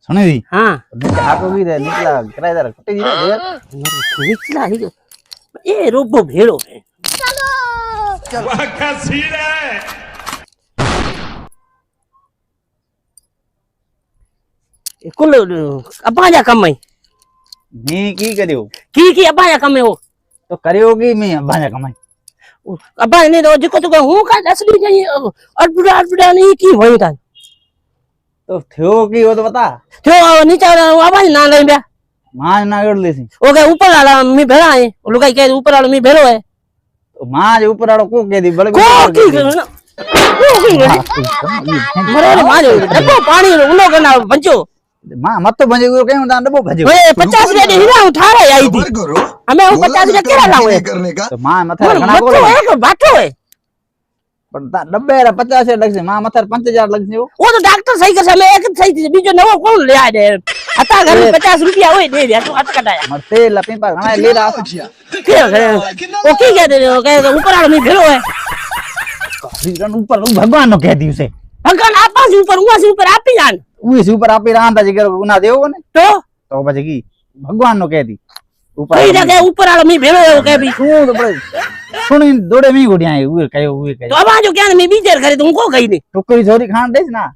सुने दी हाँ आपको भी निकला किराएदार कुत्ते जी रे निचला ही ये रोबो भेड़ो है वाह क्या सीन है। कुल अब्बा जा कम है मैं की करियो की अब्बा जा कम है वो तो करियो की मैं भाजा कमाई अब्बा ने तो जिको तो हूं का असली नहीं अड़बड़ा नहीं की होई था तो थियो की हो तो बता तो नीचे आवाज ना ले बे मां ना गड़ लेसी ओके ऊपर वाला मी भेड़ा है लुगाई कह ऊपर वाला मी भेड़ो है तो मां जे ऊपर वालो को कह दी बड़े को की ना मरे मां जो डब्बो पानी उनो करना बंचो मां मत तो भजे को कहीं उदा डब्बो भजे ओए 50 रुपया दे हिरा उठा रहा आई थी करो हमें 50 रुपया केरा लावे करने का तो मां मथे घणा मत को है बाटो है पण डब्बे रा 50 लगसे मां मथे 5000 लगसे वो तो डॉक्टर सही कर मैं एक सही थी बीजो नवो कौन ले आए दे हता घर में 50 रुपया होए दे दिया तो हट कटाया मरते लपी पर घणा ले रहा क्या करे ओ की कह दे कह ऊपर वाला मी भेड़ो है रन ऊपर भगवान नो कह दी उसे भगवान आपा से ऊपर हुआ से ऊपर आप ही जान उई से ऊपर आप ही रहा था जिगर गुना देओ ने तो बजे की भगवान नो कह दी ऊपर कई जगह ऊपर वाला मी भेड़ो है कह भी सुन तो बड़े सुन दौड़े मी गुड़िया है उए कहे तो अब जो क्या मैं बीजेर करे तुमको कही नहीं टोकरी छोरी खान देस ना